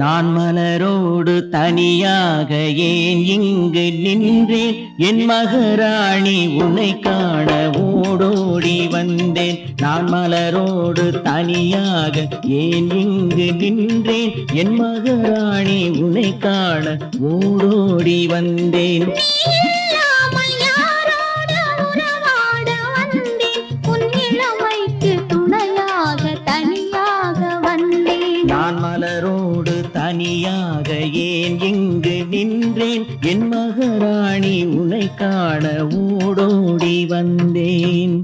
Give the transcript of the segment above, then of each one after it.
நான் மலரோடு தனியாக ஏன் இங்கு நின்றேன்? என் மகராணி உன்னை காண ஓடோடி வந்தேன். நான் மலரோடு தனியாக ஏன் இங்கு நின்றேன்? என் மகராணி உன்னை காண ஓடோடி வந்தேன். நான் மலரோடு தனியாக ஏன் இங்கு நின்றேன்? என் மகராணி உன்னை காண ஓடோடி வந்தேன்.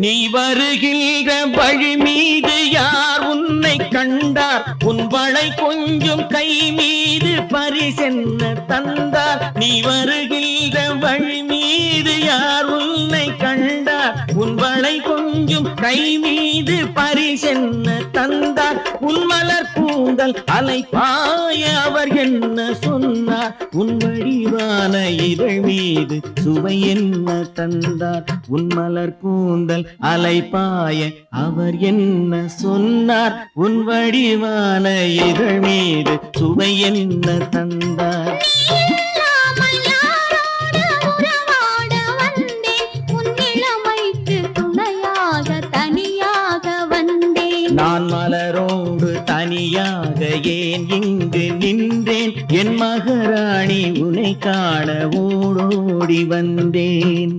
நீ வருகின்ற வழி மீது யார் உன்னை கண்டார்? உன் வளை கொஞ்சம் கை மீது பரிசென்ன தந்தார்? நீ வருகின்ற வழி மீது யார் உன்னை கண்டார்? உன் வளை கொஞ்சம் கை மீது பரிசென்ன தந்தார்? உன் மலர் கூந்தல் அலை பாய அவர் என்ன சொன்னார்? உன் வடிவான இதழ் மீது சுவை என்ன தந்தார்? உன் மலர் கூந்தல் அலை பாய அவர் என்ன சொன்னார்? உன் வடிவான இதழ் மீது சுவை என்ன தந்தார்? நான் மலரோடு தனியாக ஏன் இங்கு நின்றேன்? என் மகராணி உன்னை காண ஓடோடி வந்தேன்.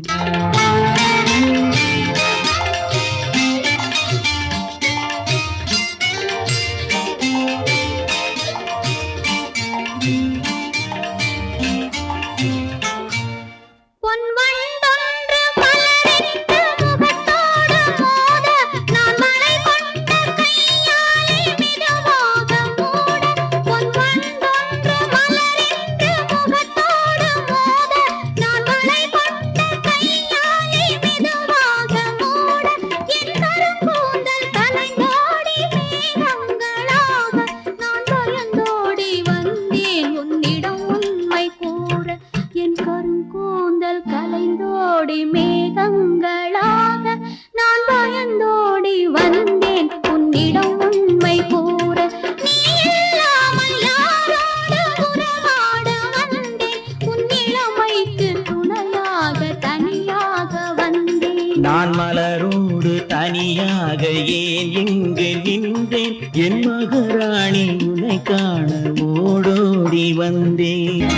மேகங்களாக நான் பயந்தோடி வந்தேன் உன்னிடம் உண்மை கூற. நீ இல்லாமல் யாரோடு உறவாட வந்தேன்? உன் இளமைக்கு துணையாக தனியாக வந்தேன். நான் மலரோடு தனியாக ஏன் இங்கு நின்றேன்? என் மகராணி உன்னை காண ஓடோடி வந்தேன்.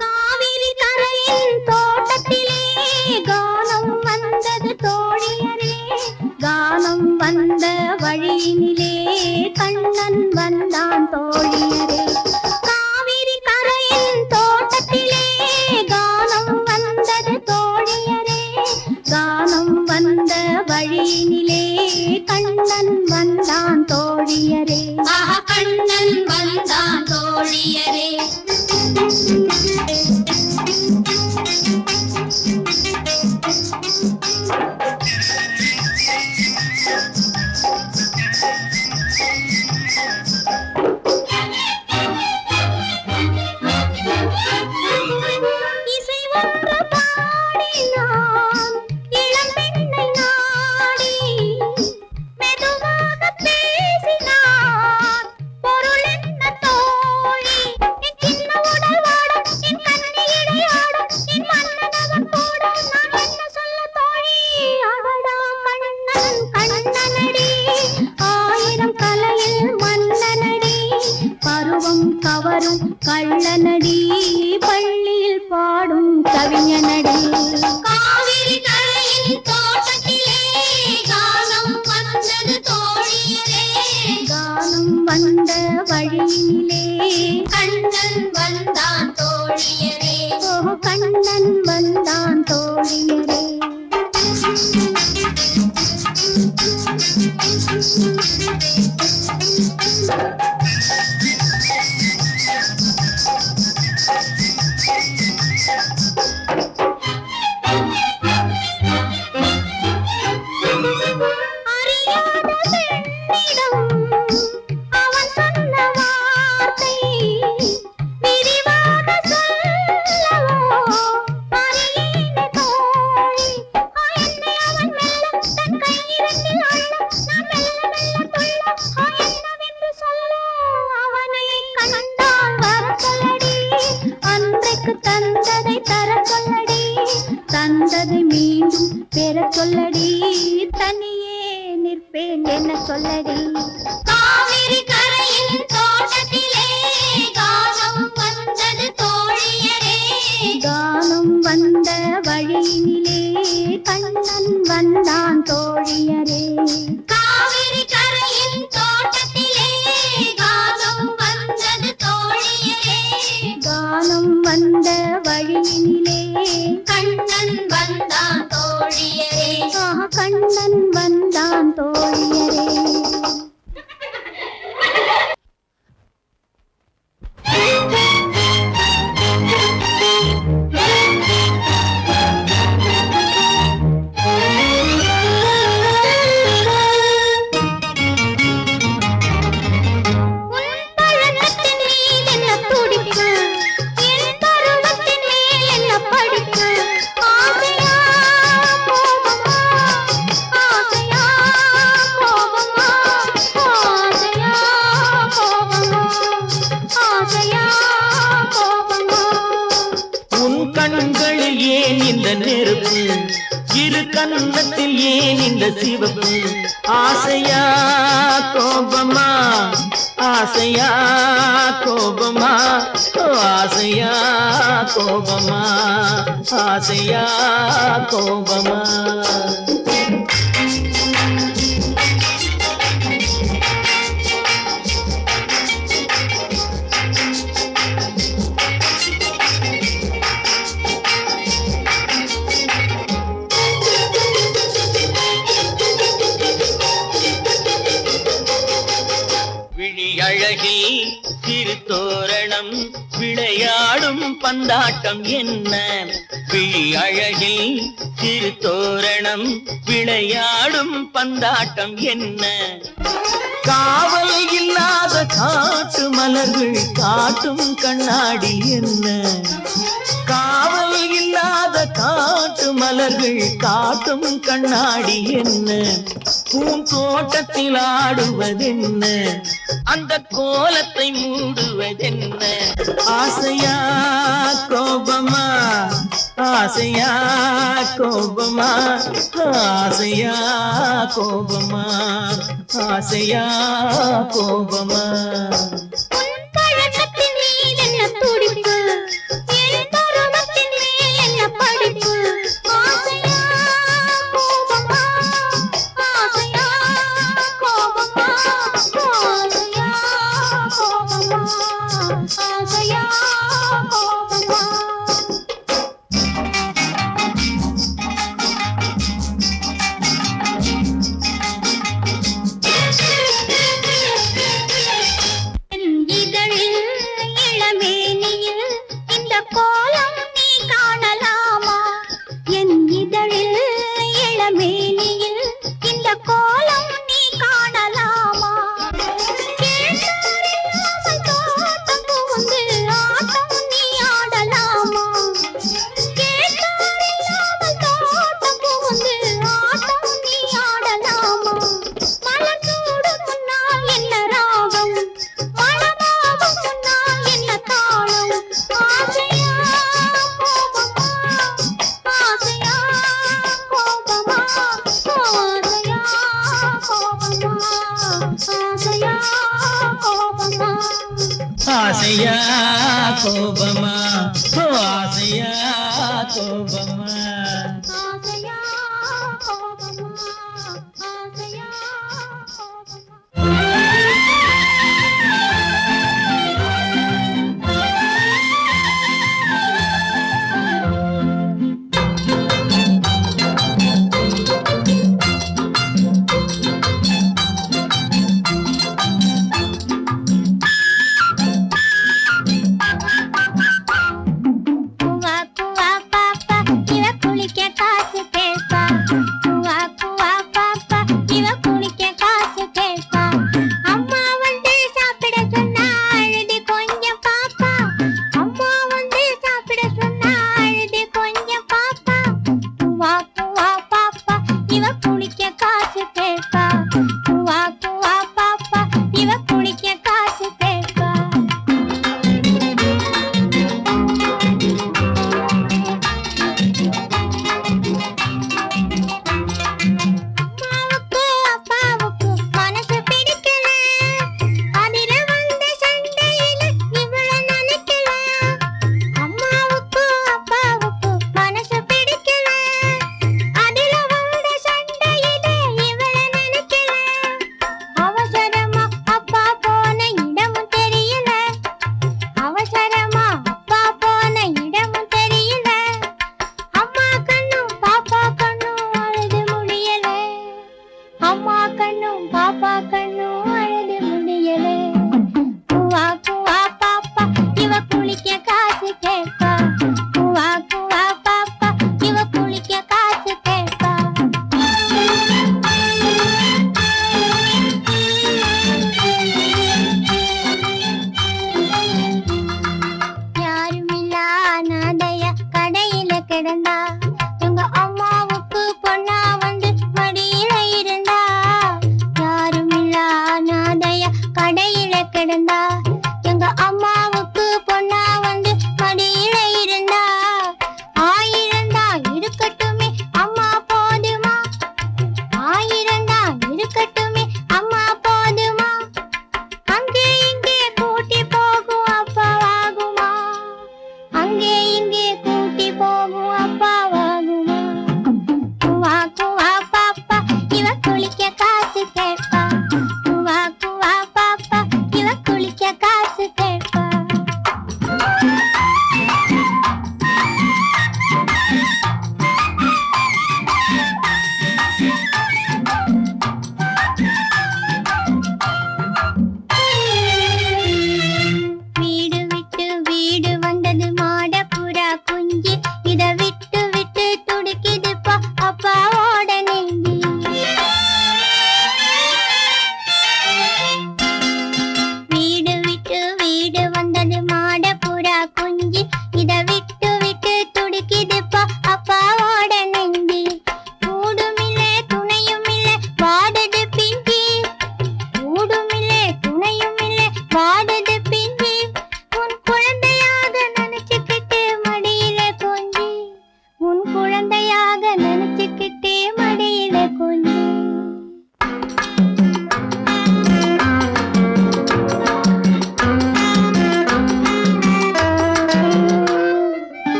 காவிரி கரையின் தோட்டத்திலே கானம் வந்தது தோழியரே. கானம் வந்த வழியினிலே கண்ணன் வந்தான் தோழியரே. காவிரி கரையின் தோட்டத்திலே கானம் வந்தது தோழியரே. கானம் வந்த வழியினிலே கண்ணன் வந்தான் தோழியரே. கண்ணன் வந்தான் தோழியரே. இசை ஒன்று பாடினான் இளம் பெண்ணை நாடி. மெதுவாக பேசினான் பொருள் என்ன தோழி? என் சின்ன உடல் வாடும், என் கண்ணி இடையாடும், என் மன்னனவன் கூட நான் என்ன சொல்ல தோழி? அவடா கண்ணன் கண்ணனடி, ஆயிரம் கலையில் மன்னனடி, பருவம் கவரும் கள்ளனடி, பள்ளியில் பாடும் கவிஞனடி. காவிரி கரையின் தோட்டத்திலே கானம் வந்தது தோழியரே. கானம் வந்த வழியிலே கண்ணன் வந்தான் தோழியரே. ஓ கண்ணன் வந்தான் தோழியரே. அறியாத பெண்ணிடம் அவன் சொன்ன வார்த்தை விரிவாக சொல்லவோ அறியேனே தோழி. என்னை அவன் மெல்ல தன் கையிரண்டில் அள்ள, நான் மெல்ல மெல்ல துள்ள என்னவென்று சொல்ல. அவனை கண்டால் வர சொல்லடி, அன்றைக்கு தந்ததை தர சொல்லடி, தந்ததை மீண்டும் பெற சொல்லடி, தனியே நிற்பேன் என்ன சொல்லடி. காவிரி கரையில் தோட்டத்திலே கானம் வந்தது தோழியரே. கானம் வந்த வழியினிலே கண்ணன் வந்தான் தோழியரே. காவிரி கரையில் தோட்டத்திலே கானம் வந்தது தோழியரே. கானம் வந்த வழியினிலே கண்ணன் வந்தான் தோழியரே. கண்ணன் வந்தான் தோழியரே. உன் பழக்கத்தின் மீது என்ன துடிப்பு, என் பருவத்தின் மேல் என்ன படிப்பு. ஆசையா கோபமா, ஆசையா கோபமா, ஆசையா கோபமா, ஆசையா கோபமா. உன் கண்களில் ஏன் இந்த நெருப்பு, இரு கன்னத்தில் ஏன் இந்த சிவப்பு. ஆசையா கோபமா, ஆசையா கோபமா, ஆசையா கோபமா, ஆசையா கோபமா. விழி அழகில் திருத்தோரணம் விளையாடும் பந்தாட்டம் என்ன. விழி அழகில் திருத்தோரணம் விளையாடும் பந்தாட்டம் என்ன. காவல் இல்லாத காட்டு மலர்கள் காட்டும் கண்ணாடி என்ன. காவல் இல்லாத காட்டு மலர்கள் காட்டும் கண்ணாடி என்ன. பூந்தோட்டத்தில் ஆடுவதென்ன, அந்த கோலத்தை மூடுவதென்ன. ஆசையா கோபமா, ஆசையா கோபமா, ஆசையா கோபமா, ஆசையா கோபமா. உன் பழக்கத்தின் மீது என்ன துடிப்பு, என் பருவத்தின் மேல் என்ன படிப்பு. ஆசையா கோபமா, ஆசையா கோபமா, ஆசையா கோபமா, ஆசையா கோபமா. என் இதழில் இளமேனியில் இந்த கோலம் நீ காணலாமா. என் இதழில் இளமேனியில் இந்த கோலம் நீ காணலாமா. கேட்டாரில்லாமல் தோட்டம் புகுந்து ஆட்டம் நீ ஆடலாமா. கேட்டாரில்லாமல் தோட்டம் புகுந்து ஆட்டம் நீ ஆடலாமா. மலர் சூடும் முன்னால் என்ன ராகம், மணமாகும் முன்னால் என்ன தாளம். ஆசையா கோபமா, ஆசையா கோபமா, ஆசையா கோபமா, ஆசையா கோபமா. ஆசையா கோபமா, ஆசையா கோபமா. ஆசையா கோபமா, ஆசையா கோபமா.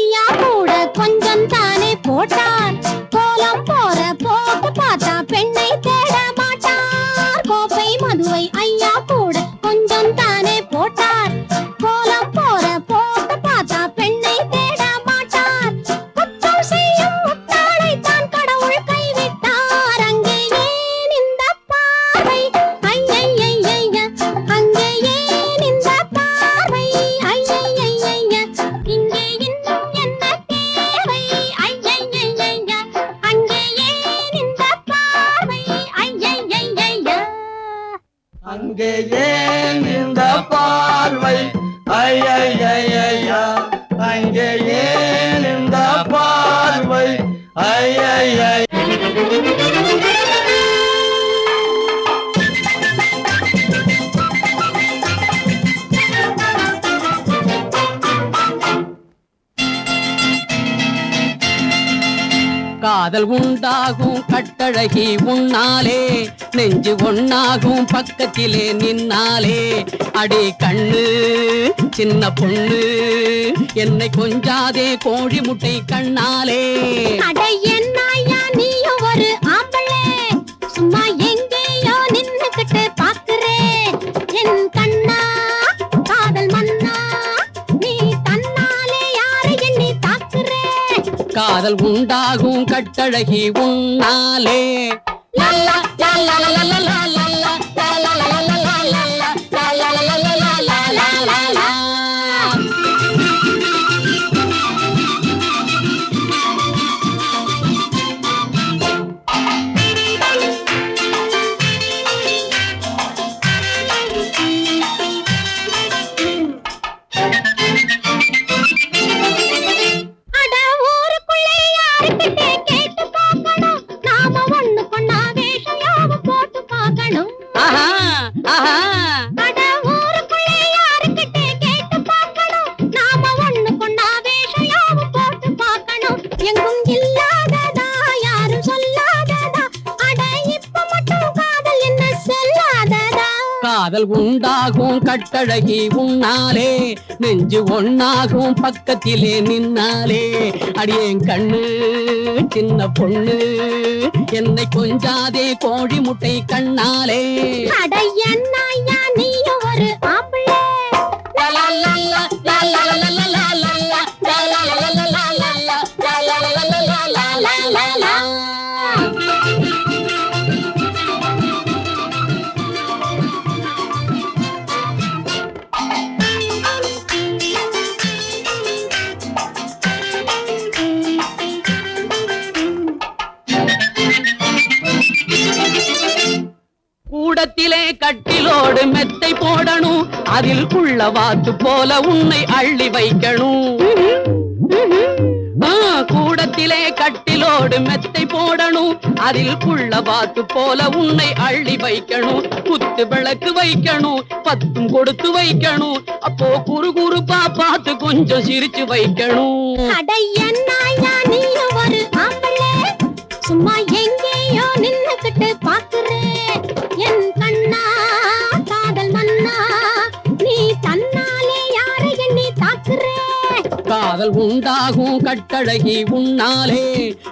ஐயா கூட கொஞ்சம் தானே போட்டார் கோலம் போற போக்கு பார்த்தா பெண்ணை தேட மாட்டார் கோப்பை மதுவை ஐயா கூட கொஞ்சம் தானே போட்டார் கோலம் போற போக்கு பார்த்தா பெண்ணை தேட மாட்டார் குற்றம் செய்யும் முட்டாளை தான் கடவுள் கைவிட்டார் அங்கே ஏன் இந்த பார்வை ஐயையைய அங்கே ஏன் இந்த பார்வை ஐயையைய இங்கே இன்னும் என்ன தேவை ஐயையைய அங்கே ஏன் இந்த பார்வை ஐயையைய அங்கே ஏன் இந்த பார்வை ஐயையையா அங்கே ஏன் இந்த பார்வை ஐயையை காதல் உண்டாகும் கட்டழகி உன்னாலே நெஞ்சு ஒன்னாகும் பக்கத்திலே நின்னாலே அடி கண்ணு சின்ன பொண்ணு என்னை கொஞ்சாதே கோழி முட்டை கண்ணாலே அட என்னையா நீயும் ஒரு ஆம்பளே சும்மா எங்கேயோ நின்னுக்கிட்டு பாக்குறே என் கண்ணா காதல் மன்னா நீ தன்னாலே யாரை எண்ணி தாக்குறே காதல் உண்டாகும் கட்டழகி உன்னாலே லல்லா லல்லா லல்லா லல்லா லல்லா லல்லா லல்லா லல்லா. அட ஊருக்குள்ளே யாருக்கிட்டே கேட்டு பார்க்கணும் நாம ஒண்ணு கொண்டா வேஷம் போட்டு பார்க்கணும் ஆஹா ஆஹா அட ஊருக்குள்ளே யாருக்கிட்டே கேட்டு பார்க்கணும் நாம ஒண்ணு கொண்டா வேஷம் போட்டு பார்க்கணும் எங்கும் இல்லாததா யாரும் சொல்லாததா அட இப்ப மட்டும் காதல் என்ன சொல்லாததா காதல் உண்டாகும் கட்டழகி உன்னாலே நெஞ்சு ஒன்னாகும் பக்கத்திலே நின்னாலே அடியேன் கண்ணு சின்ன பொண்ணு என்னை கொஞ்சாதே கோழி முட்டை கண்ணாலே அட என்னையா நீயும் ஒரு ஆம்பளே லலா லல்லா லல்லா லல்லா லல்லா லல்லா லல்லா லல்லா லல்லா. கூடத்திலே கட்டிலோடு மெத்தை போடணும் அதில் குள்ள வாத்து போல உன்னை அள்ளி வைக்கணும் கூடத்திலே கட்டிலோடு மெத்தை போடணும் அதில் குள்ள வாத்து போல உன்னை அள்ளி வைக்கணும் குத்து விளக்கு வைக்கணும் பத்தும் கொடுத்து வைக்கணும் அப்போ குறுகுறுப்பா பார்த்து கொஞ்சம் சிரிச்சு வைக்கணும் அட என்னையா நீயும் ஒரு ஆம்பளே சும்மா எங்கேயோ நின்னுக்கிட்டு பாக்குறே என் கண்ணா காதல் மன்னா நீ தன்னாலே யாரை எண்ணி தாக்குறே காதல் உண்டாகும் கட்டழகி உன்னாலே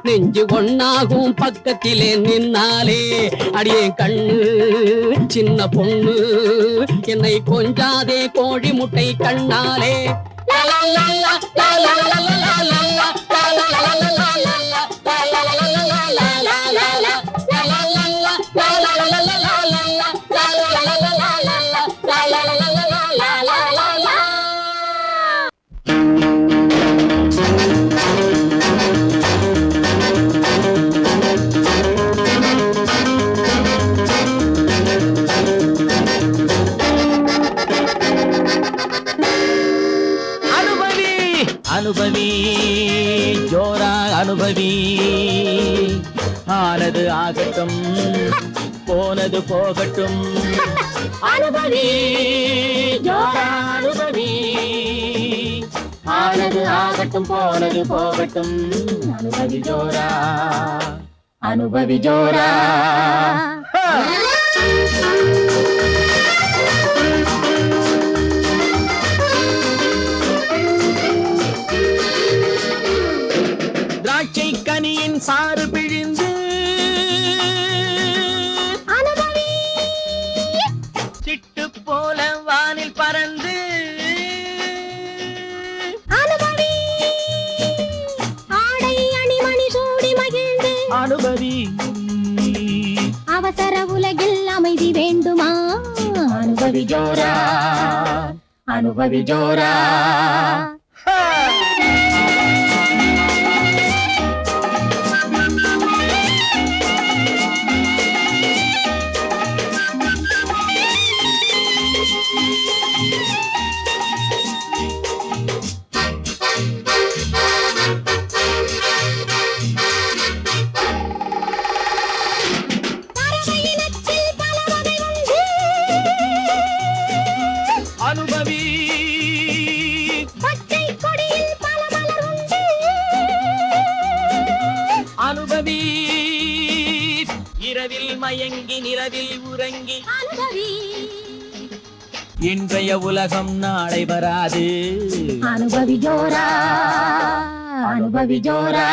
நெஞ்சு ஒன்னாகும் பக்கத்திலே நின்னாலே அடியே கண்ணு சின்ன பொண்ணு என்னை கொஞ்சாதே கோழி முட்டை கண்ணாலே லலா லல்லா லல்லா லல்லா லல்லா லல்லா லல்லா லல்லா அனுபவி ஜோரா அனுபவி ஆனது ஆகட்டும் போனது போகட்டும் அனுபவி ஜோரா அனுபவி ஆனது ஆகட்டும் போனது போகட்டும் அனுபவி ஜோரா அனுபவி ஜோரா சாறு பிழிந்து அனுபவி சிட்டு போல வானில் பறந்து அனுபவி ஆடை அணிமணி சூடி மகிழ்ந்து அனுபவி அவசர உலகில் அமைதி வேண்டுமா அனுபவி ஜோரா அனுபவி ஜோரா பறவையினத்தில் பல வகை உண்டு அனுபவி பச்சை கொடியில் பல மலர் உண்டு அனுபவி இரவில் மயங்கி நிலவில் உறங்கி அனுபவி இன்றைய உலகம் நாளை வராது அனுபவி ஜோரா அனுபவி ஜோரா